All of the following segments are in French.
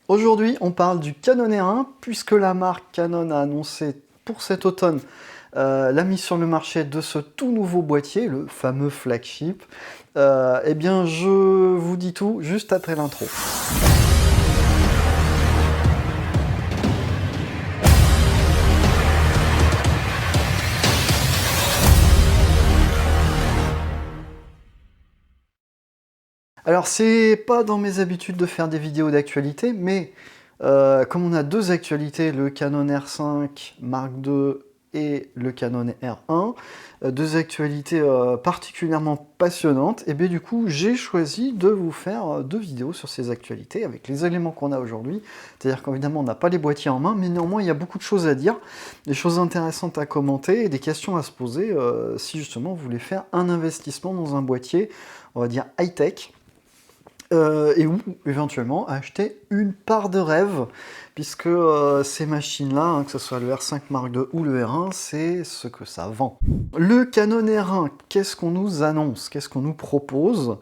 Aujourd'hui, on parle du Canon R1, puisque la marque Canon a annoncé pour cet automne la mise sur le marché de ce tout nouveau boîtier, le fameux flagship. Eh bien, je vous dis tout juste après l'intro. Alors, c'est pas dans mes habitudes de faire des vidéos d'actualité, mais comme on a deux actualités, le Canon R5 Mark II et le Canon R1, deux actualités particulièrement passionnantes, et bien du coup j'ai choisi de vous faire deux vidéos sur ces actualités avec les éléments qu'on a aujourd'hui. C'est-à-dire qu'évidemment on n'a pas les boîtiers en main, mais néanmoins il y a beaucoup de choses à dire, des choses intéressantes à commenter et des questions à se poser si justement vous voulez faire un investissement dans un boîtier, on va dire high-tech. Et ou éventuellement acheter une part de rêve, puisque ces machines-là, hein, que ce soit le R5 Mark II ou le R1, c'est ce que ça vend. Le Canon R1, qu'est-ce qu'on nous annonce? Qu'est-ce qu'on nous propose?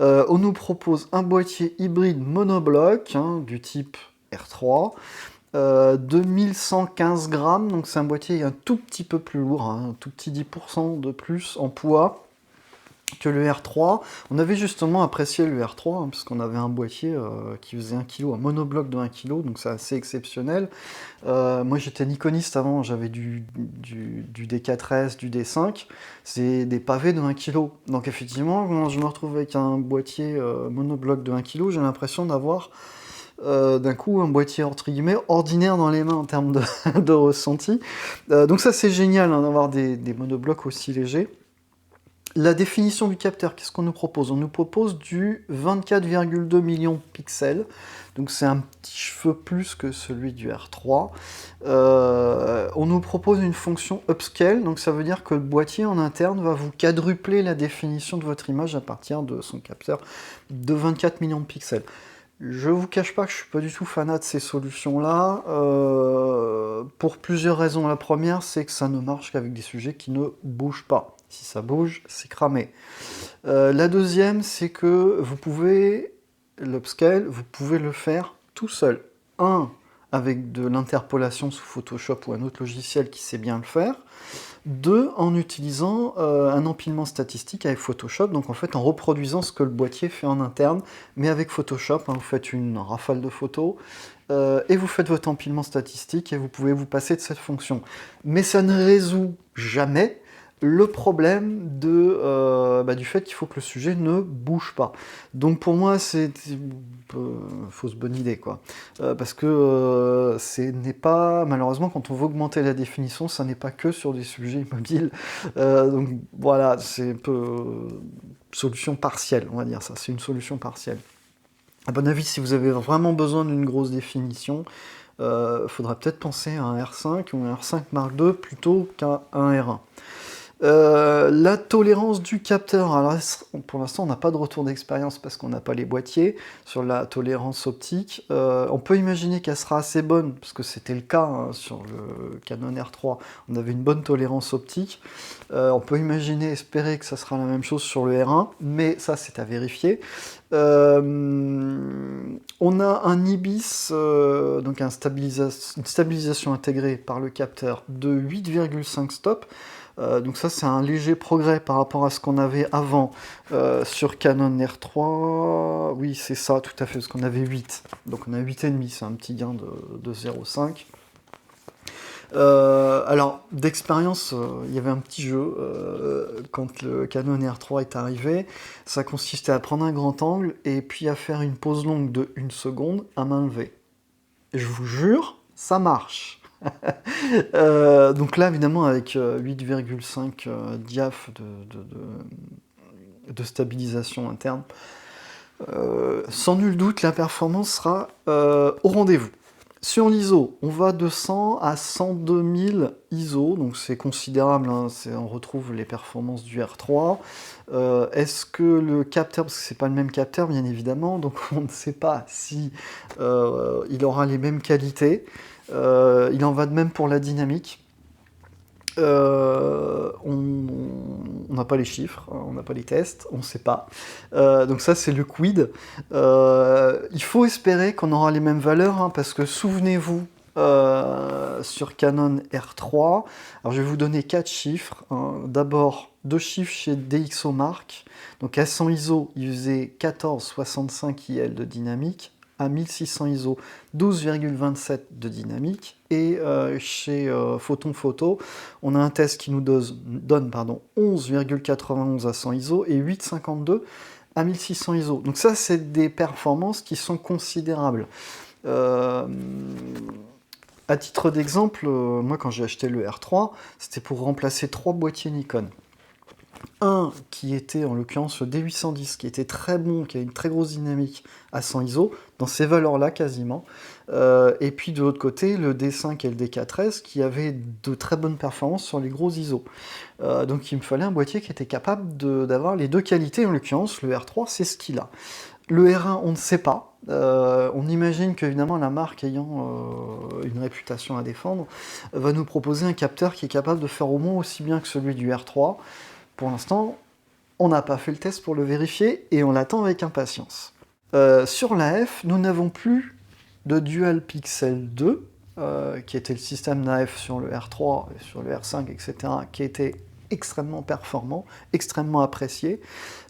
On nous propose un boîtier hybride monobloc, hein, du type R3, 2115 grammes, donc c'est un boîtier un tout petit peu plus lourd, hein, un tout petit 10% de plus en poids que le R3. On avait justement apprécié le R3, hein, puisqu'on avait un boîtier qui faisait 1 kg, un monobloc de 1 kg, donc c'est assez exceptionnel. Moi j'étais Nikoniste avant, j'avais du D4S, du D5, c'est des pavés de 1 kg. Donc effectivement, quand je me retrouve avec un boîtier monobloc de 1 kg, j'ai l'impression d'avoir d'un coup un boîtier entre guillemets ordinaire dans les mains en termes de ressenti. Donc ça c'est génial, hein, d'avoir des monoblocs aussi légers. La définition du capteur, qu'est-ce qu'on nous propose? On nous propose du 24,2 millions de pixels, donc c'est un petit cheveu plus que celui du R3. On nous propose une fonction upscale, donc ça veut dire que le boîtier en interne va vous quadrupler la définition de votre image à partir de son capteur de 24 millions de pixels. Je vous cache pas que je suis pas du tout fanat de ces solutions-là, pour plusieurs raisons. La première, c'est que ça ne marche qu'avec des sujets qui ne bougent pas. Si ça bouge, c'est cramé. La deuxième, c'est que vous pouvez, l'upscale, vous pouvez le faire tout seul. Avec de l'interpolation sous Photoshop ou un autre logiciel qui sait bien le faire. Deux, en utilisant un empilement statistique avec Photoshop, donc en fait en reproduisant ce que le boîtier fait en interne, mais avec Photoshop, hein, vous faites une rafale de photos, et vous faites votre empilement statistique, et vous pouvez vous passer de cette fonction. Mais ça ne résout jamais le problème du fait qu'il faut que le sujet ne bouge pas. Donc pour moi, c'est une fausse bonne idée, quoi. Parce que ce n'est pas, malheureusement, quand on veut augmenter la définition, ça n'est pas que sur des sujets immobiles. Donc voilà, c'est un peu solution partielle, on va dire ça. C'est une solution partielle. À mon avis, si vous avez vraiment besoin d'une grosse définition, faudra peut-être penser à un R5 ou un R5 Mark II plutôt qu'à un R1. La tolérance du capteur, alors pour l'instant on n'a pas de retour d'expérience parce qu'on n'a pas les boîtiers sur la tolérance optique. On peut imaginer qu'elle sera assez bonne, parce que c'était le cas, hein, sur le Canon R3, on avait une bonne tolérance optique. On peut imaginer, espérer que ça sera la même chose sur le R1, mais ça c'est à vérifier. On a un IBIS, donc une stabilisation intégrée par le capteur de 8,5 stops. Donc ça c'est un léger progrès par rapport à ce qu'on avait avant sur Canon R3, oui c'est ça tout à fait, parce qu'on avait 8, donc on a 8,5, c'est un petit gain de 0,5. Alors d'expérience, il y avait un petit jeu quand le Canon R3 est arrivé, ça consistait à prendre un grand angle et puis à faire une pause longue de 1 seconde à main levée. Et je vous jure, ça marche. Donc là, évidemment, avec 8,5 diaph de stabilisation interne, sans nul doute, la performance sera au rendez-vous. Sur l'ISO, on va de 100 à 102 000 ISO, donc c'est considérable, hein, on retrouve les performances du R3. Est-ce que le capteur, parce que c'est pas le même capteur bien évidemment, donc on ne sait pas si il aura les mêmes qualités. Il en va de même pour la dynamique. On n'a pas les chiffres, on n'a pas les tests, on ne sait pas. Donc ça, c'est le quid. Il faut espérer qu'on aura les mêmes valeurs, hein, parce que souvenez-vous, sur Canon R3, alors je vais vous donner 4 chiffres. Hein. D'abord, 2 chiffres chez DxOMark. Donc à 100 ISO, il faisait 14,65 IL de dynamique. À 1600 ISO, 12,27 de dynamique. Et chez Photon Photo, on a un test qui nous donne 11,91 à 100 ISO et 8,52 à 1600 ISO. Donc ça, c'est des performances qui sont considérables. À titre d'exemple, moi quand j'ai acheté le R3, c'était pour remplacer 3 boîtiers Nikon. Un qui était en l'occurrence le D810, qui était très bon, qui a une très grosse dynamique à 100 ISO, dans ces valeurs-là quasiment. Et puis de l'autre côté, le D5 et le D4S, qui avaient de très bonnes performances sur les gros ISO. Donc il me fallait un boîtier qui était capable d'avoir les deux qualités, en l'occurrence le R3, c'est ce qu'il a. Le R1, on ne sait pas. On imagine qu'évidemment la marque ayant une réputation à défendre va nous proposer un capteur qui est capable de faire au moins aussi bien que celui du R3. Pour l'instant, on n'a pas fait le test pour le vérifier et on l'attend avec impatience. Sur la F, nous n'avons plus de Dual Pixel 2, qui était le système NAF sur le R3, sur le R5, etc., qui était extrêmement performant, extrêmement apprécié.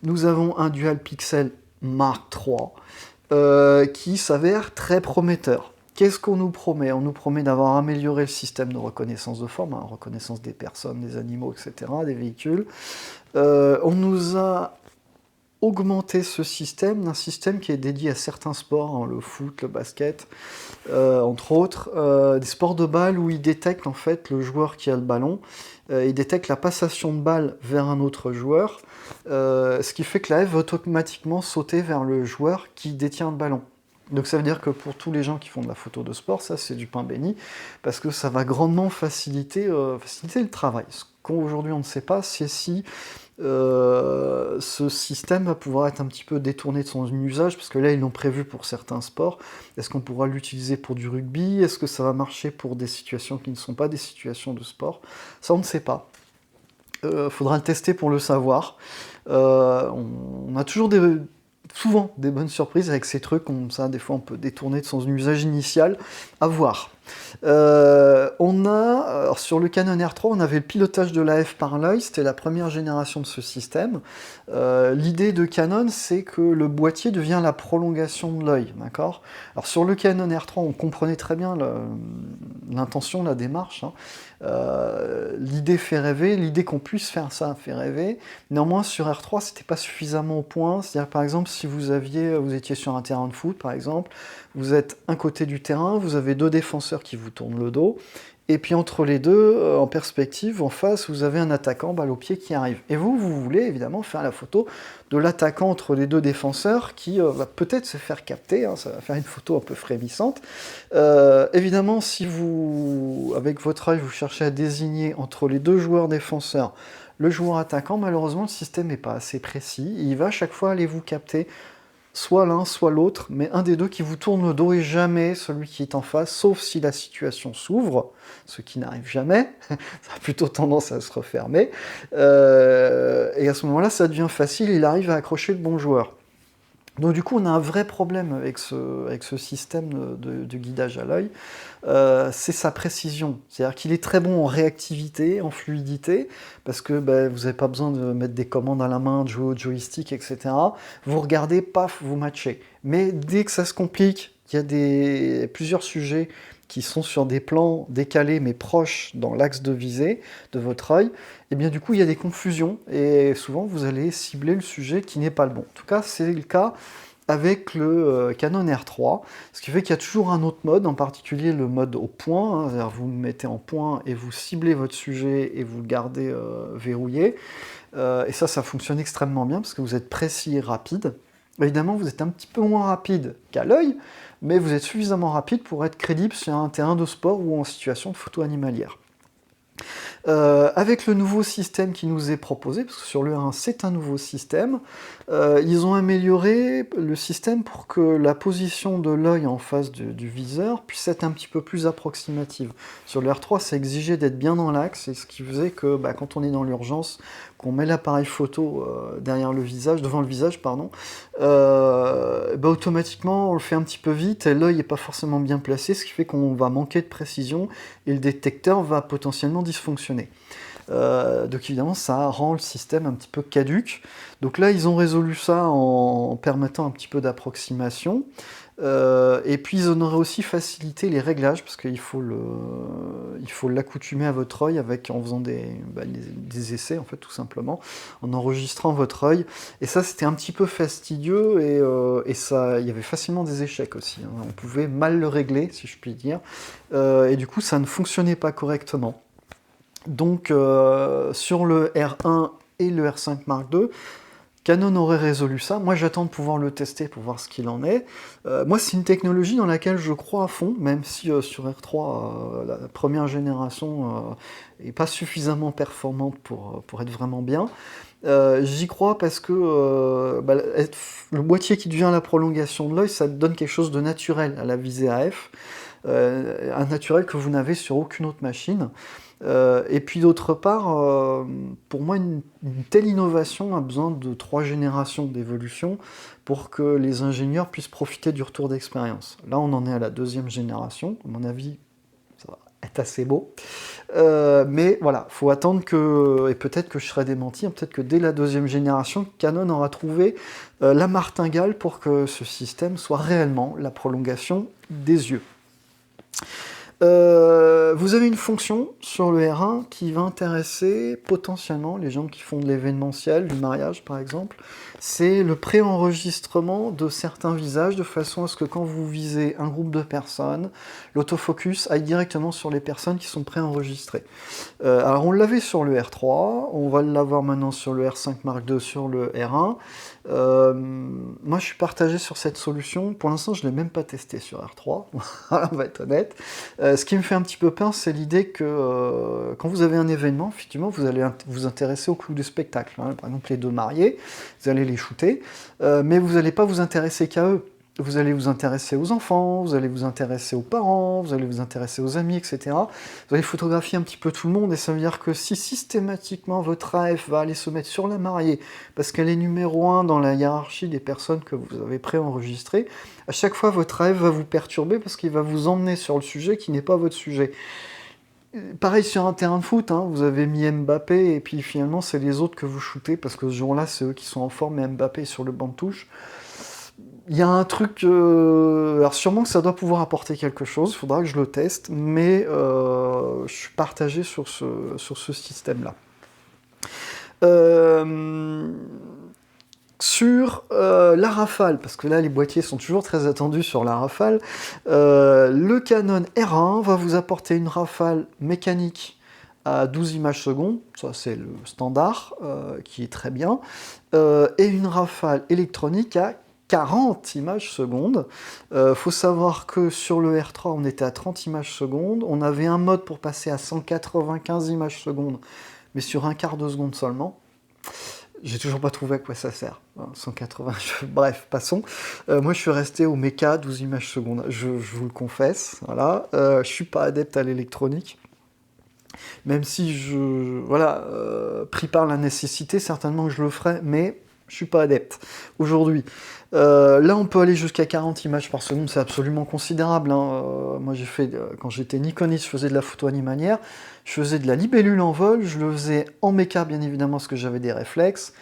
Nous avons un Dual Pixel Mark III, qui s'avère très prometteur. Qu'est-ce qu'on nous promet? On nous promet d'avoir amélioré le système de reconnaissance de forme, hein, reconnaissance des personnes, des animaux, etc., des véhicules. On nous a augmenté ce système d'un système qui est dédié à certains sports, hein, le foot, le basket, entre autres, des sports de balle où il détecte en fait le joueur qui a le ballon, il détecte la passation de balle vers un autre joueur, ce qui fait que la F va automatiquement sauter vers le joueur qui détient le ballon. Donc ça veut dire que pour tous les gens qui font de la photo de sport, ça c'est du pain béni, parce que ça va grandement faciliter le travail. Ce qu'aujourd'hui on ne sait pas, c'est si ce système va pouvoir être un petit peu détourné de son usage, parce que là ils l'ont prévu pour certains sports. Est-ce qu'on pourra l'utiliser pour du rugby? Est-ce que ça va marcher pour des situations qui ne sont pas des situations de sport? Ça on ne sait pas. Faudra le tester pour le savoir. On a toujours souvent des bonnes surprises avec ces trucs comme ça, des fois on peut détourner de son usage initial, à voir. Alors sur le Canon R3, on avait le pilotage de l'AF par l'œil, c'était la première génération de ce système. L'idée de Canon, c'est que le boîtier devient la prolongation de l'œil, d'accord? Alors sur le Canon R3, on comprenait très bien l'intention, la démarche, hein. L'idée fait rêver, l'idée qu'on puisse faire ça fait rêver. Néanmoins, sur R3, c'était pas suffisamment au point. C'est-à-dire, par exemple, si vous étiez sur un terrain de foot, par exemple, vous êtes un côté du terrain, vous avez 2 défenseurs qui vous tournent le dos, et puis entre les deux, en perspective, en face, vous avez un attaquant balle au pied qui arrive. Et vous voulez évidemment faire la photo de l'attaquant entre les 2 défenseurs qui va peut-être se faire capter, hein, ça va faire une photo un peu frémissante. Évidemment, si vous, avec votre œil, vous cherchez à désigner entre les 2 joueurs défenseurs le joueur attaquant, malheureusement, le système n'est pas assez précis. Il va à chaque fois aller vous capter soit l'un, soit l'autre, mais un des deux qui vous tourne le dos et jamais celui qui est en face, sauf si la situation s'ouvre, ce qui n'arrive jamais, ça a plutôt tendance à se refermer, et à ce moment-là, ça devient facile, il arrive à accrocher le bon joueur. Donc du coup, on a un vrai problème avec ce système de guidage à l'œil, c'est sa précision. C'est-à-dire qu'il est très bon en réactivité, en fluidité, parce que vous n'avez pas besoin de mettre des commandes à la main, de jouer au joystick, etc. Vous regardez, paf, vous matchez. Mais dès que ça se complique, il y a plusieurs sujets qui sont sur des plans décalés mais proches dans l'axe de visée de votre œil, et bien du coup il y a des confusions et souvent vous allez cibler le sujet qui n'est pas le bon. En tout cas c'est le cas avec le Canon R3, ce qui fait qu'il y a toujours un autre mode, en particulier le mode au point, hein, c'est-à-dire vous mettez en point et vous ciblez votre sujet et vous le gardez verrouillé, et ça fonctionne extrêmement bien parce que vous êtes précis et rapide. Évidemment vous êtes un petit peu moins rapide qu'à l'œil, mais vous êtes suffisamment rapide pour être crédible sur un terrain de sport ou en situation de photo animalière. Avec le nouveau système qui nous est proposé, parce que sur le R1 c'est un nouveau système, ils ont amélioré le système pour que la position de l'œil en face du viseur puisse être un petit peu plus approximative. Sur le R3, ça exigeait d'être bien dans l'axe, et ce qui faisait que quand on est dans l'urgence, qu'on met l'appareil photo devant le visage, pardon, automatiquement on le fait un petit peu vite, et l'œil n'est pas forcément bien placé, ce qui fait qu'on va manquer de précision, et le détecteur va potentiellement dysfonctionner. Donc évidemment ça rend le système un petit peu caduque. Donc là ils ont résolu ça en permettant un petit peu d'approximation. Et puis ils en auraient aussi facilité les réglages, parce qu'il faut l'accoutumer à votre œil en faisant des essais en fait, tout simplement, en enregistrant votre œil. Et ça c'était un petit peu fastidieux, et ça, il y avait facilement des échecs aussi, hein. On pouvait mal le régler, si je puis dire, et du coup ça ne fonctionnait pas correctement. Donc sur le R1 et le R5 Mark II, Canon aurait résolu ça. Moi j'attends de pouvoir le tester pour voir ce qu'il en est. Moi c'est une technologie dans laquelle je crois à fond, même si sur R3 la première génération n'est pas suffisamment performante pour être vraiment bien. J'y crois parce que le boîtier qui devient la prolongation de l'œil, ça donne quelque chose de naturel à la visée AF, un naturel que vous n'avez sur aucune autre machine. Et puis d'autre part, pour moi, une telle innovation a besoin de 3 générations d'évolution pour que les ingénieurs puissent profiter du retour d'expérience. Là, on en est à la 2e génération, à mon avis, ça va être assez beau. Mais voilà, faut attendre et peut-être que je serai démenti, peut-être que dès la 2e génération, Canon aura trouvé la martingale pour que ce système soit réellement la prolongation des yeux. Vous avez une fonction sur le R1 qui va intéresser potentiellement les gens qui font de l'événementiel, du mariage par exemple. C'est le pré-enregistrement de certains visages, de façon à ce que quand vous visez un groupe de personnes, l'autofocus aille directement sur les personnes qui sont pré-enregistrées. Alors on l'avait sur le R3, on va l'avoir maintenant sur le R5 Mark II, sur le R1. Moi je suis partagé sur cette solution. Pour l'instant je ne l'ai même pas testé sur R3, on va être honnête. Ce qui me fait un petit peu peur, c'est l'idée que quand vous avez un événement, effectivement, vous allez vous intéresser au clou du spectacle, hein. Par exemple les 2 mariés, vous allez les shooter, mais vous n'allez pas vous intéresser qu'à eux. Vous allez vous intéresser aux enfants, vous allez vous intéresser aux parents, vous allez vous intéresser aux amis, etc. Vous allez photographier un petit peu tout le monde, et ça veut dire que si systématiquement votre AF va aller se mettre sur la mariée, parce qu'elle est numéro 1 dans la hiérarchie des personnes que vous avez pré-enregistrées, à chaque fois votre AF va vous perturber parce qu'il va vous emmener sur le sujet qui n'est pas votre sujet. Pareil sur un terrain de foot, hein, vous avez mis Mbappé, et puis finalement c'est les autres que vous shootez, parce que ce jour-là c'est eux qui sont en forme, et Mbappé est sur le banc de touche. Il y a un truc, alors sûrement que ça doit pouvoir apporter quelque chose, il faudra que je le teste, mais je suis partagé sur ce système-là. Sur la Rafale, parce que là les boîtiers sont toujours très attendus sur la Rafale, le Canon R1 va vous apporter une Rafale mécanique à 12 images secondes, ça c'est le standard, qui est très bien, et une Rafale électronique à 40 images secondes. Faut savoir que sur le R3 on était à 30 images secondes, on avait un mode pour passer à 195 images secondes, mais sur un quart de seconde seulement. J'ai toujours pas trouvé à quoi ça sert. 180, bref, passons. Moi je suis resté au méca 12 images secondes, je vous le confesse, voilà. Je suis pas adepte à l'électronique. Même si pris par la nécessité, certainement que je le ferai, mais je suis pas adepte aujourd'hui. Là, on peut aller jusqu'à 40 images par seconde, c'est absolument considérable, hein. Moi, quand j'étais Nikoniste, je faisais de la photo animalière, je faisais de la libellule en vol, je le faisais en méca, bien évidemment, parce que j'avais des réflexes,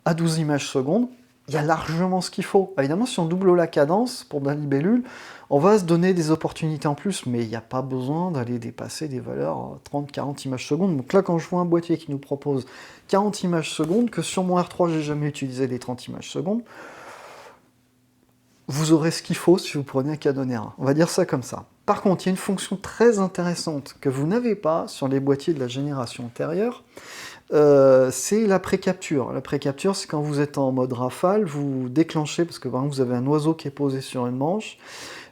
à 12 images secondes. Il y a largement ce qu'il faut. Évidemment, si on double la cadence pour de la libellule, on va se donner des opportunités en plus, mais il n'y a pas besoin d'aller dépasser des valeurs 30-40 images secondes. Donc là, quand je vois un boîtier qui nous propose 40 images secondes, que sur mon R3, j'ai jamais utilisé les 30 images secondes, vous aurez ce qu'il faut si vous prenez un Canon R1. On va dire ça comme ça. Par contre, il y a une fonction très intéressante que vous n'avez pas sur les boîtiers de la génération antérieure, c'est la pré-capture. La pré-capture, c'est quand vous êtes en mode rafale, vous déclenchez, parce que par exemple, vous avez un oiseau qui est posé sur une manche,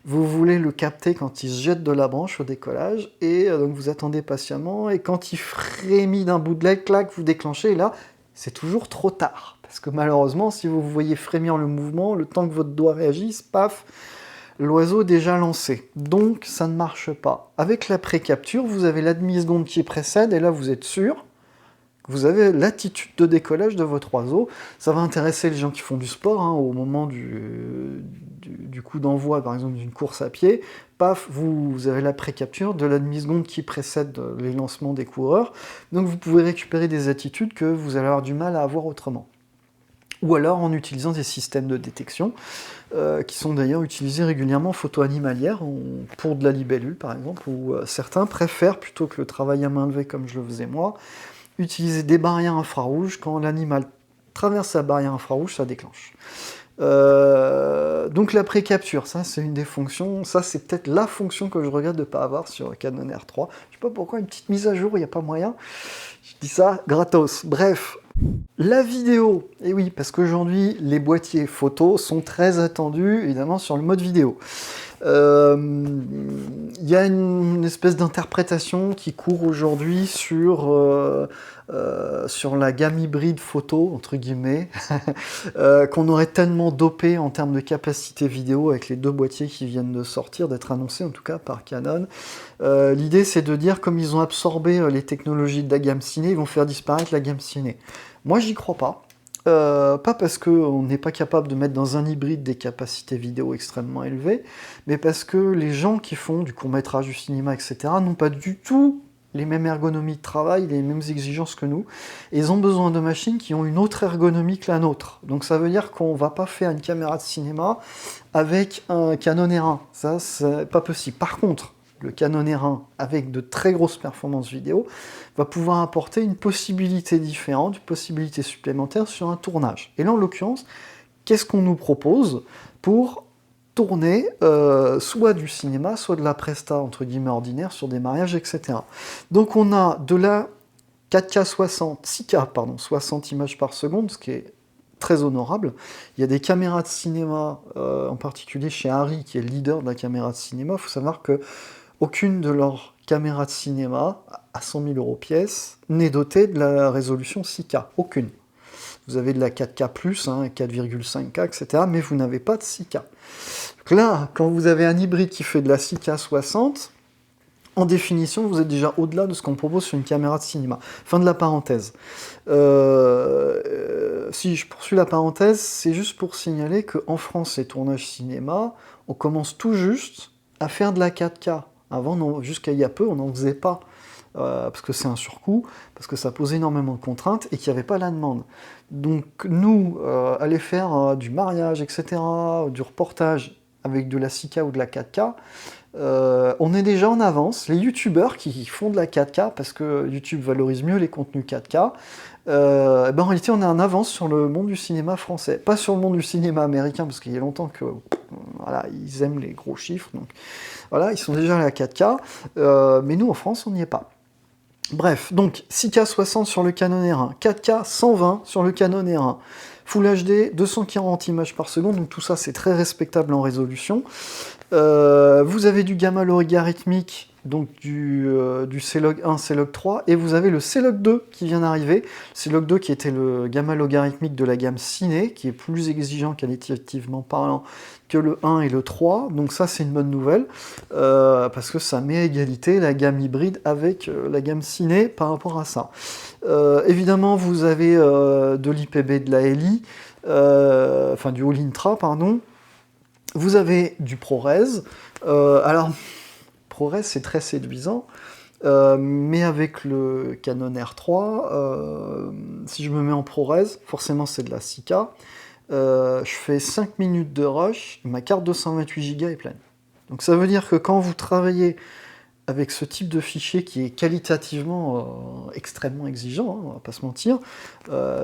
vous voulez le capter quand il se jette de la branche au décollage, et donc vous attendez patiemment, et quand il frémit d'un bout de lait, clac, vous déclenchez, et là, c'est toujours trop tard. Parce que malheureusement, si vous voyez frémir le mouvement, le temps que votre doigt réagisse, paf, l'oiseau est déjà lancé. Donc, ça ne marche pas. Avec la pré-capture, vous avez la demi-seconde qui précède, et là, vous êtes sûr que vous avez l'attitude de décollage de votre oiseau. Ça va intéresser les gens qui font du sport, hein, au moment du coup d'envoi, par exemple, d'une course à pied. Paf, vous avez la pré-capture de la demi-seconde qui précède les lancements des coureurs. Donc, vous pouvez récupérer des attitudes que vous allez avoir du mal à avoir autrement. Ou alors en utilisant des systèmes de détection, qui sont d'ailleurs utilisés régulièrement en photo animalière, pour de la libellule par exemple, où certains préfèrent, plutôt que le travail à main levée comme je le faisais moi, utiliser des barrières infrarouges. Quand l'animal traverse la barrière infrarouge, ça déclenche. Donc la pré-capture, ça c'est une des fonctions, ça c'est peut-être la fonction que je regrette de ne pas avoir sur Canon R3. Je sais pas pourquoi, une petite mise à jour, il n'y a pas moyen. Je dis ça gratos. Bref. La vidéo, et oui, parce qu'aujourd'hui, les boîtiers photo sont très attendus, évidemment, sur le mode vidéo. Il y a une espèce d'interprétation qui court aujourd'hui sur la gamme hybride photo, entre guillemets, qu'on aurait tellement dopé en termes de capacité vidéo avec les deux boîtiers qui viennent de sortir, d'être annoncés en tout cas par Canon. L'idée, c'est de dire, comme ils ont absorbé les technologies de la gamme ciné, ils vont faire disparaître la gamme ciné. Moi, j'y crois pas. Pas parce qu'on n'est pas capable de mettre dans un hybride des capacités vidéo extrêmement élevées, mais parce que les gens qui font du court-métrage, du cinéma, etc., n'ont pas du tout les mêmes ergonomies de travail, les mêmes exigences que nous, et ils ont besoin de machines qui ont une autre ergonomie que la nôtre. Donc ça veut dire qu'on va pas faire une caméra de cinéma avec un Canon R1. Ça, c'est pas possible. Par contre, le Canon R1, avec de très grosses performances vidéo, va pouvoir apporter une possibilité différente, une possibilité supplémentaire sur un tournage. Et là, en l'occurrence, qu'est-ce qu'on nous propose pour tourner soit du cinéma, soit de la presta, entre guillemets, ordinaire, sur des mariages, etc. Donc on a de la 4K 60, 6K, pardon, 60 images par seconde, ce qui est très honorable. Il y a des caméras de cinéma, en particulier chez Arri, qui est le leader de la caméra de cinéma. Il faut savoir que aucune de leurs caméras de cinéma, à 100 000 € pièce, n'est dotée de la résolution 6K. Aucune. Vous avez de la 4K+, hein, 4,5K, etc., mais vous n'avez pas de 6K. Donc là, quand vous avez un hybride qui fait de la 6K 60, en définition, vous êtes déjà au-delà de ce qu'on propose sur une caméra de cinéma. Fin de la parenthèse. Si je poursuis la parenthèse, c'est juste pour signaler qu'en France, les tournages cinéma, on commence tout juste à faire de la 4K. Avant, jusqu'à il y a peu, on n'en faisait pas, parce que c'est un surcoût, parce que ça posait énormément de contraintes, et qu'il n'y avait pas la demande. Donc nous, aller faire du mariage, etc., du reportage avec de la 6K ou de la 4K, on est déjà en avance. Les youtubeurs qui font de la 4K, parce que YouTube valorise mieux les contenus 4K, en réalité on est en avance sur le monde du cinéma français. Pas sur le monde du cinéma américain, parce qu'il y a longtemps que voilà, ils aiment les gros chiffres, donc voilà, ils sont déjà à la 4K, mais nous en France on n'y est pas. Bref, donc 6K 60 sur le Canon R1, 4K 120 sur le Canon R1, Full HD 240 images par seconde, donc tout ça c'est très respectable en résolution. Vous avez du gamma logarithmique, donc du C-Log 1, C-Log 3, et vous avez le C-Log 2 qui vient d'arriver. C-Log 2 qui était le gamma logarithmique de la gamme Ciné, qui est plus exigeant qualitativement parlant que le 1 et le 3, donc ça c'est une bonne nouvelle, parce que ça met à égalité la gamme hybride avec la gamme Ciné par rapport à ça. Évidemment vous avez de l'IPB de la LI, enfin du All-Intra, pardon. Vous avez du ProRes. Alors, ProRes, c'est très séduisant, mais avec le Canon R3, si je me mets en ProRes, forcément c'est de la 6K, je fais 5 minutes de rush, ma carte 228 Go est pleine. Donc ça veut dire que quand vous travaillez avec ce type de fichier qui est qualitativement extrêmement exigeant, hein, on va pas se mentir,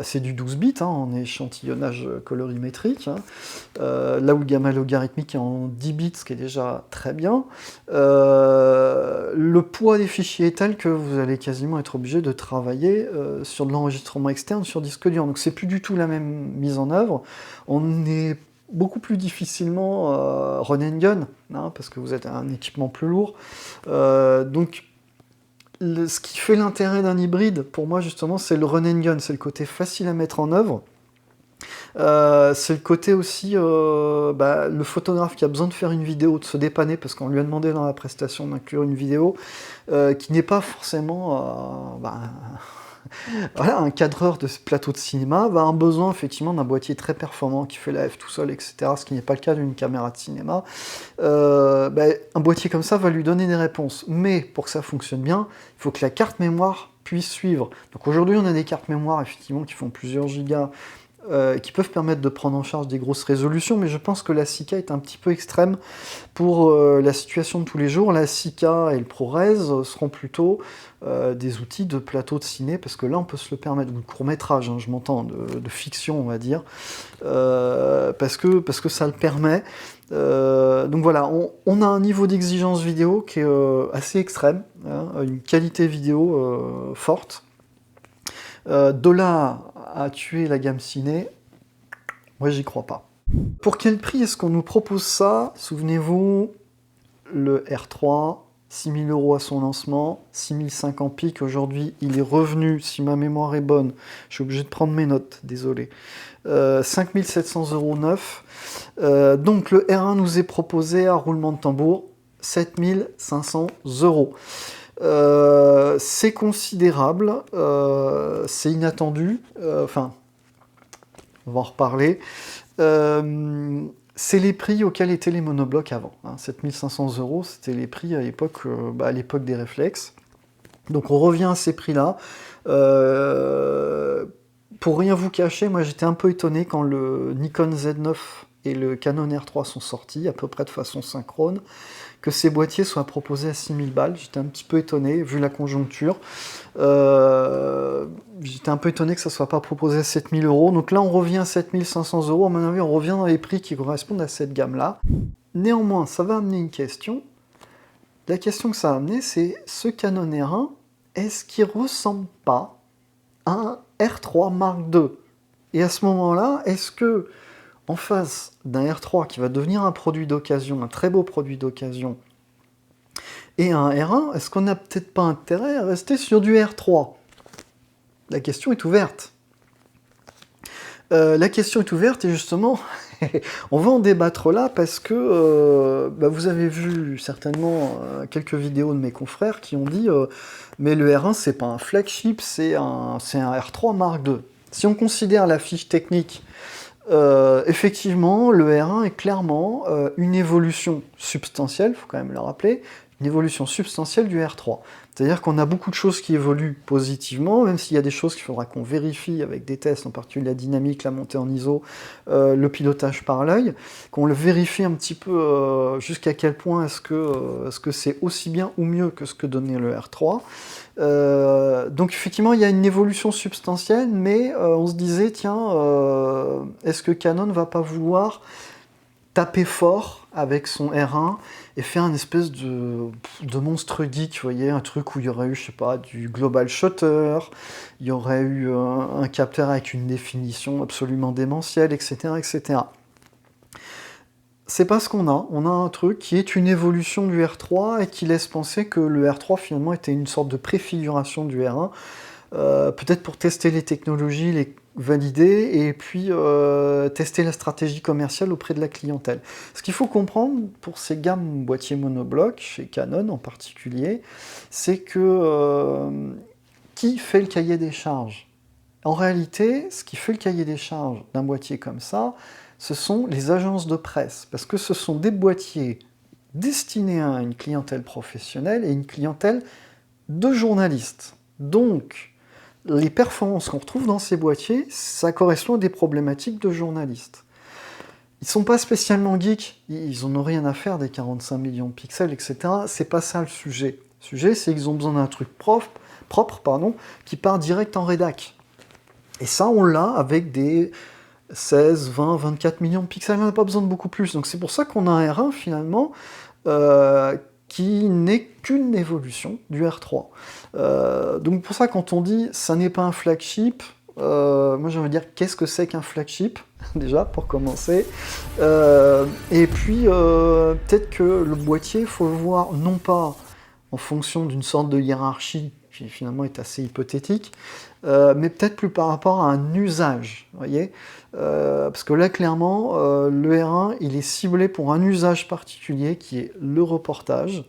c'est du 12 bits hein, en échantillonnage colorimétrique, hein, là où le gamma logarithmique est en 10 bits, ce qui est déjà très bien. Le poids des fichiers est tel que vous allez quasiment être obligé de travailler sur de l'enregistrement externe sur disque dur, donc c'est plus du tout la même mise en œuvre. On est beaucoup plus difficilement run and gun, hein, parce que vous êtes un équipement plus lourd. Donc, ce qui fait l'intérêt d'un hybride, pour moi, justement, c'est le run and gun, c'est le côté facile à mettre en œuvre. C'est le côté aussi, le photographe qui a besoin de faire une vidéo, de se dépanner, parce qu'on lui a demandé dans la prestation d'inclure une vidéo, qui n'est pas forcément voilà, un cadreur de ce plateau de cinéma va avoir besoin effectivement d'un boîtier très performant qui fait la F tout seul, etc., ce qui n'est pas le cas d'une caméra de cinéma. Un boîtier comme ça va lui donner des réponses. Mais pour que ça fonctionne bien, il faut que la carte mémoire puisse suivre. Donc aujourd'hui, on a des cartes mémoire effectivement qui font plusieurs gigas, qui peuvent permettre de prendre en charge des grosses résolutions, mais je pense que la 6K est un petit peu extrême pour la situation de tous les jours. La 6K et le ProRes seront plutôt des outils de plateau de ciné, parce que là on peut se le permettre, ou de court-métrage, hein, je m'entends, de fiction on va dire, parce que ça le permet. Donc voilà, on a un niveau d'exigence vidéo qui est assez extrême, hein, une qualité vidéo forte. De là à tuer la gamme ciné, moi j'y crois pas. Pour quel prix est-ce qu'on nous propose ça? Souvenez-vous, le R3, 6 000 € à son lancement, 6 500 pics, aujourd'hui il est revenu, si ma mémoire est bonne, je suis obligé de prendre mes notes, désolé, 5 700 € neuf. Donc le R1 nous est proposé à roulement de tambour, 7 500 €. C'est considérable, c'est inattendu, enfin, on va en reparler. C'est les prix auxquels étaient les monoblocs avant. Hein. 7 500 €, c'était les prix à l'époque des réflexes. Donc on revient à ces prix-là. Pour rien vous cacher, moi j'étais un peu étonné quand le Nikon Z9 et le Canon R3 sont sortis, à peu près de façon synchrone, que ces boîtiers soient proposés à 6000 balles. J'étais un petit peu étonné, vu la conjoncture. J'étais un peu étonné que ça ne soit pas proposé à 7000 €. Donc là, on revient à 7500 €. À mon avis, on revient dans les prix qui correspondent à cette gamme-là. Néanmoins, ça va amener une question. La question que ça a amené, c'est ce Canon R1, est-ce qu'il ne ressemble pas à un R3 Mark II? Et à ce moment-là, est-ce que en face d'un R3 qui va devenir un produit d'occasion, un très beau produit d'occasion, et un R1, est-ce qu'on n'a peut-être pas intérêt à rester sur du R3? La question est ouverte. La question est ouverte et justement, on va en débattre là parce que vous avez vu certainement quelques vidéos de mes confrères qui ont dit mais le R1 c'est pas un flagship, c'est un R3 Mark II. Si on considère la fiche technique, effectivement, le R1 est clairement une évolution substantielle, il faut quand même le rappeler, une évolution substantielle du R3. C'est-à-dire qu'on a beaucoup de choses qui évoluent positivement, même s'il y a des choses qu'il faudra qu'on vérifie avec des tests, en particulier la dynamique, la montée en ISO, le pilotage par l'œil, qu'on le vérifie un petit peu jusqu'à quel point est-ce que c'est aussi bien ou mieux que ce que donnait le R3. Donc effectivement, il y a une évolution substantielle, mais on se disait, tiens, est-ce que Canon va pas vouloir taper fort avec son R1 et faire une espèce de monstre geek, vous voyez, un truc où il y aurait eu, je sais pas, du global shutter, il y aurait eu un capteur avec une définition absolument démentielle, etc., etc. C'est pas ce qu'on a. On a un truc qui est une évolution du R3 et qui laisse penser que le R3 finalement était une sorte de préfiguration du R1, peut-être pour tester les technologies, les valider et puis tester la stratégie commerciale auprès de la clientèle. Ce qu'il faut comprendre pour ces gammes boîtiers monoblocs, chez Canon en particulier, c'est que qui fait le cahier des charges? En réalité, ce qui fait le cahier des charges d'un boîtier comme ça, ce sont les agences de presse, parce que ce sont des boîtiers destinés à une clientèle professionnelle et une clientèle de journalistes. Donc, les performances qu'on retrouve dans ces boîtiers, ça correspond à des problématiques de journalistes. Ils ne sont pas spécialement geeks, ils n'en ont rien à faire des 45 millions de pixels, etc. C'est pas ça le sujet. Le sujet, c'est qu'ils ont besoin d'un truc propre, qui part direct en rédac. Et ça, on l'a avec des 16, 20, 24 millions de pixels, on n'a pas besoin de beaucoup plus. Donc c'est pour ça qu'on a un R1 finalement qui n'est qu'une évolution du R3. Donc pour ça, quand on dit ça n'est pas un flagship, moi j'ai envie de dire qu'est-ce que c'est qu'un flagship, déjà pour commencer. Et puis peut-être que le boîtier, il faut le voir non pas en fonction d'une sorte de hiérarchie qui finalement est assez hypothétique, mais peut-être plus par rapport à un usage, vous voyez. Parce que là, clairement, le R1, il est ciblé pour un usage particulier qui est le reportage.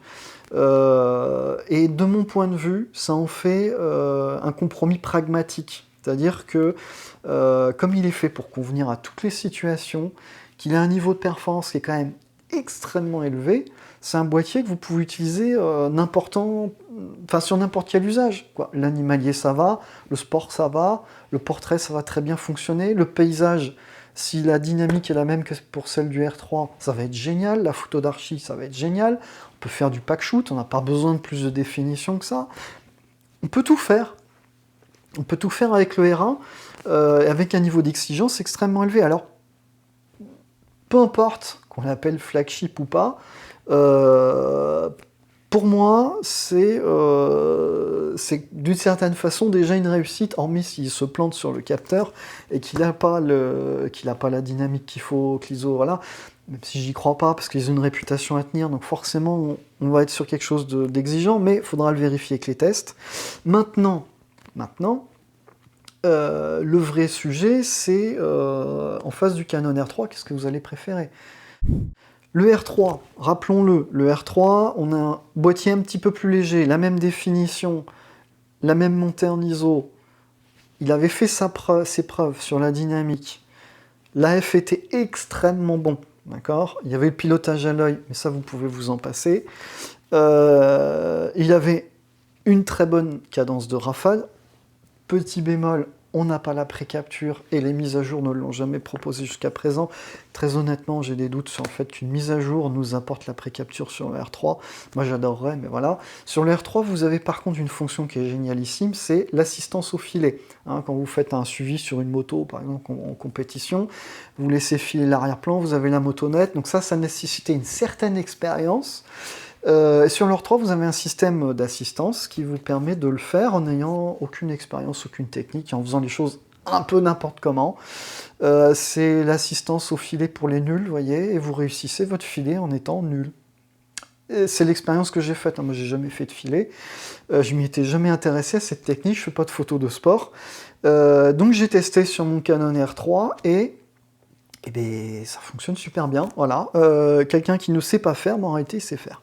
Et de mon point de vue, ça en fait un compromis pragmatique. C'est-à-dire que, comme il est fait pour convenir à toutes les situations, qu'il a un niveau de performance qui est quand même extrêmement élevé, c'est un boîtier que vous pouvez utiliser sur n'importe quel usage. L'animalier, ça va, le sport, ça va, le portrait, ça va très bien fonctionner, le paysage, si la dynamique est la même que pour celle du R3, ça va être génial, la photo d'archi, ça va être génial, on peut faire du pack shoot, on n'a pas besoin de plus de définition que ça. On peut tout faire. On peut tout faire avec le R1, avec un niveau d'exigence extrêmement élevé. Alors, peu importe qu'on l'appelle flagship ou pas, pour moi, c'est d'une certaine façon déjà une réussite, hormis s'il se plante sur le capteur et qu'il n'a pas la dynamique qu'il faut, que l'ISO, voilà. Même si j'y crois pas, parce qu'ils ont une réputation à tenir, donc forcément, on va être sur quelque chose d'exigeant, mais il faudra le vérifier avec les tests. Maintenant, le vrai sujet, c'est en face du Canon R3, qu'est-ce que vous allez préférer? Le R3, rappelons-le, le R3, on a un boîtier un petit peu plus léger, la même définition, la même montée en ISO. Il avait fait ses preuves sur la dynamique. L'AF était extrêmement bon, d'accord? Il y avait le pilotage à l'œil, mais ça, vous pouvez vous en passer. Il avait une très bonne cadence de rafale. Petit bémol, on n'a pas la précapture et les mises à jour ne l'ont jamais proposé jusqu'à présent. Très honnêtement, j'ai des doutes sur le fait qu'une mise à jour nous apporte la précapture sur le R3. Moi, j'adorerais, mais voilà. Sur le R3, vous avez par contre une fonction qui est génialissime, c'est l'assistance au filet. Hein, quand vous faites un suivi sur une moto, par exemple en compétition, vous laissez filer l'arrière-plan, vous avez la motonette. Donc ça nécessitait une certaine expérience. Sur le R3, vous avez un système d'assistance qui vous permet de le faire en n'ayant aucune expérience, aucune technique, et en faisant les choses un peu n'importe comment. C'est l'assistance au filet pour les nuls, vous voyez, et vous réussissez votre filet en étant nul. C'est l'expérience que j'ai faite, hein. Moi j'ai jamais fait de filet, je m'y étais jamais intéressé à cette technique, je fais pas de photos de sport. Donc j'ai testé sur mon Canon R3 et bien, ça fonctionne super bien, voilà. Quelqu'un qui ne sait pas faire, mais en réalité, il sait faire.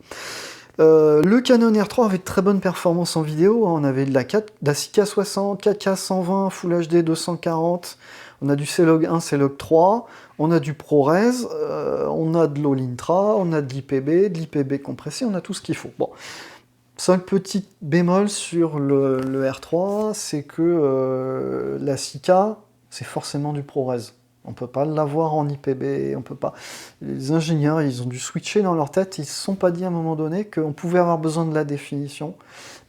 Le Canon R3 avait de très bonnes performances en vidéo, hein. On avait de la 6K60, 4K 120, Full HD 240, on a du C-Log 1, C-Log 3, on a du ProRes, on a de l'All-Intra, on a de l'IPB compressé, on a tout ce qu'il faut. Bon. Seul petit bémol sur le R3, c'est que la 6K, c'est forcément du ProRes. On ne peut pas l'avoir en IPB, on peut pas. Les ingénieurs, ils ont dû switcher dans leur tête, ils ne se sont pas dit à un moment donné qu'on pouvait avoir besoin de la définition,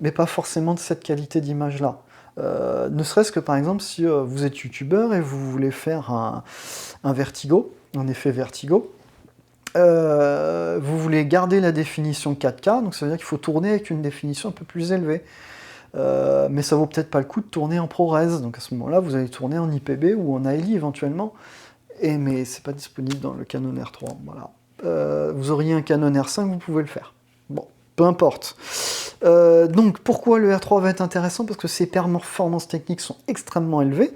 mais pas forcément de cette qualité d'image-là. Ne serait-ce que par exemple, si vous êtes youtubeur et vous voulez faire un vertigo, un effet vertigo, vous voulez garder la définition 4K, donc ça veut dire qu'il faut tourner avec une définition un peu plus élevée. Mais ça vaut peut-être pas le coup de tourner en ProRes, donc à ce moment-là, vous allez tourner en IPB ou en ALI éventuellement, mais c'est pas disponible dans le Canon R3, voilà. Vous auriez un Canon R5, vous pouvez le faire. Bon, peu importe. Donc, pourquoi le R3 va être intéressant? Parce que ses performances techniques sont extrêmement élevées.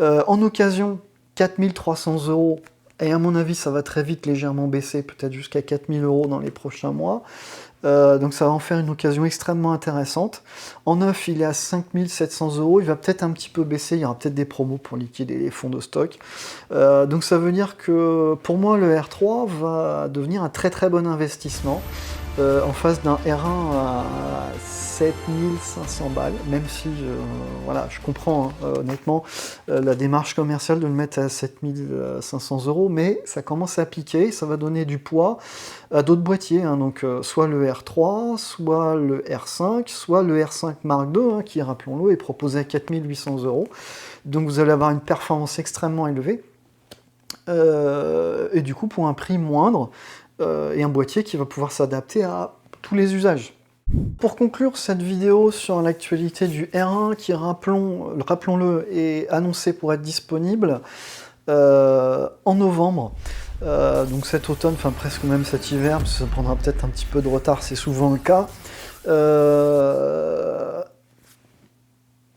En occasion, 4300 €, et à mon avis, ça va très vite légèrement baisser, peut-être jusqu'à 4000 € dans les prochains mois. Donc ça va en faire une occasion extrêmement intéressante. En neuf, il est à 5700 €, il va peut-être un petit peu baisser, il y aura peut-être des promos pour liquider les fonds de stock. Donc ça veut dire que pour moi, le R3 va devenir un très très bon investissement. En face d'un R1 à 7500 balles, même si voilà, je comprends honnêtement la démarche commerciale de le mettre à 7500 €, mais ça commence à piquer, ça va donner du poids à d'autres boîtiers, hein, donc soit le R3, soit le R5, soit le R5 Mark II, hein, qui, rappelons-le, est proposé à 4800 €. Donc vous allez avoir une performance extrêmement élevée, et du coup pour un prix moindre, et un boîtier qui va pouvoir s'adapter à tous les usages. Pour conclure cette vidéo sur l'actualité du R1 qui, rappelons-le, est annoncé pour être disponible en novembre, donc cet automne, enfin presque même cet hiver, parce que ça prendra peut-être un petit peu de retard, c'est souvent le cas.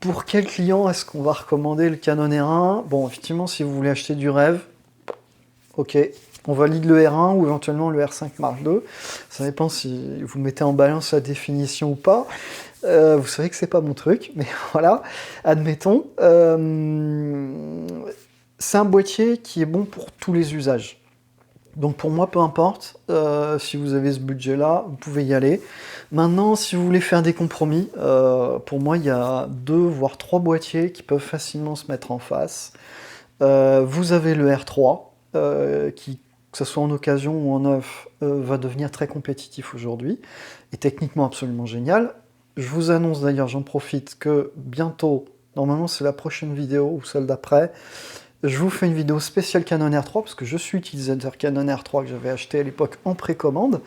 Pour quel client est-ce qu'on va recommander le Canon R1? Bon, effectivement, si vous voulez acheter du rêve, ok, on valide le R1 ou éventuellement le R5 Mark II. Ça dépend si vous mettez en balance la définition ou pas. Vous savez que c'est pas mon truc, mais voilà, admettons. C'est un boîtier qui est bon pour tous les usages. Donc pour moi, peu importe, si vous avez ce budget-là, vous pouvez y aller. Maintenant, si vous voulez faire des compromis, pour moi, il y a 2 voire 3 boîtiers qui peuvent facilement se mettre en face. Vous avez le R3, qui, que ce soit en occasion ou en neuf, va devenir très compétitif aujourd'hui, et techniquement absolument génial. Je vous annonce d'ailleurs, j'en profite, que bientôt, normalement c'est la prochaine vidéo ou celle d'après, je vous fais une vidéo spéciale Canon R3, parce que je suis utilisateur Canon R3 que j'avais acheté à l'époque en précommande.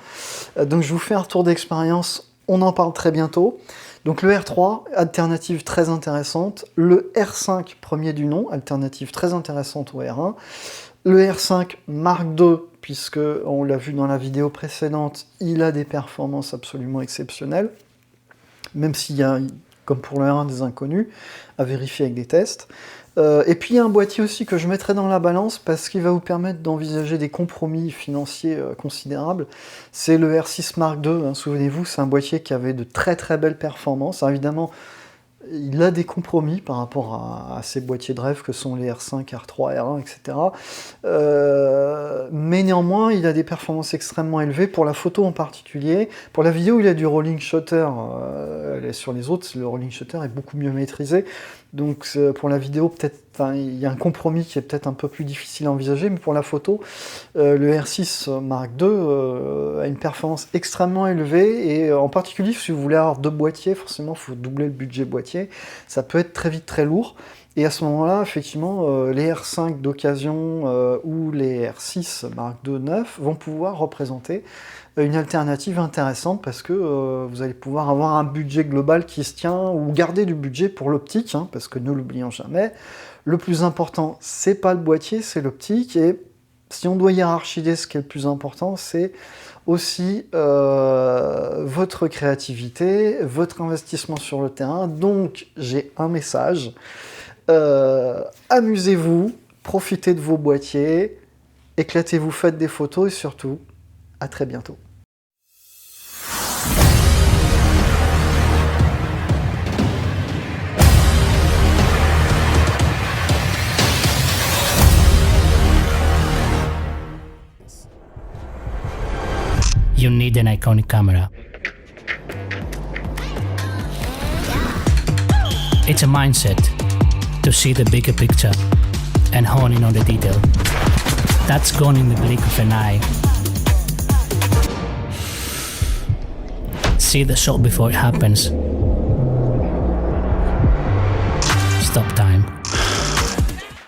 Donc je vous fais un retour d'expérience, on en parle très bientôt. Donc le R3, alternative très intéressante. Le R5, premier du nom, alternative très intéressante au R1. Le R5 Mark II, puisque on l'a vu dans la vidéo précédente, il a des performances absolument exceptionnelles, même s'il y a, comme pour le R1, des inconnus, à vérifier avec des tests. Et puis il y a un boîtier aussi que je mettrai dans la balance parce qu'il va vous permettre d'envisager des compromis financiers considérables. C'est le R6 Mark II, hein, souvenez-vous, c'est un boîtier qui avait de très très belles performances. Alors, évidemment, il a des compromis par rapport à ces boîtiers de rêve que sont les R5, R3, R1, etc. Mais néanmoins, il a des performances extrêmement élevées, pour la photo en particulier. Pour la vidéo, il a du rolling shutter. Sur les autres, le rolling shutter est beaucoup mieux maîtrisé. Donc pour la vidéo, peut-être, il y a un compromis qui est peut-être un peu plus difficile à envisager, mais pour la photo, le R6 Mark II a une performance extrêmement élevée, et en particulier si vous voulez avoir 2 boîtiers, forcément il faut doubler le budget boîtier, ça peut être très vite très lourd, et à ce moment-là, effectivement, les R5 d'occasion ou les R6 Mark II neuf vont pouvoir représenter une alternative intéressante, parce que vous allez pouvoir avoir un budget global qui se tient, ou garder du budget pour l'optique, hein, parce que ne l'oublions jamais, le plus important, c'est pas le boîtier, c'est l'optique, et si on doit hiérarchiser ce qui est le plus important, c'est aussi votre créativité, votre investissement sur le terrain. Donc j'ai un message, amusez-vous, profitez de vos boîtiers, éclatez-vous, faites des photos, et surtout, à très bientôt. You need an iconic camera. It's a mindset to see the bigger picture and hone in on the detail. That's gone in the blink of an eye. See the shot before it happens. Stop time.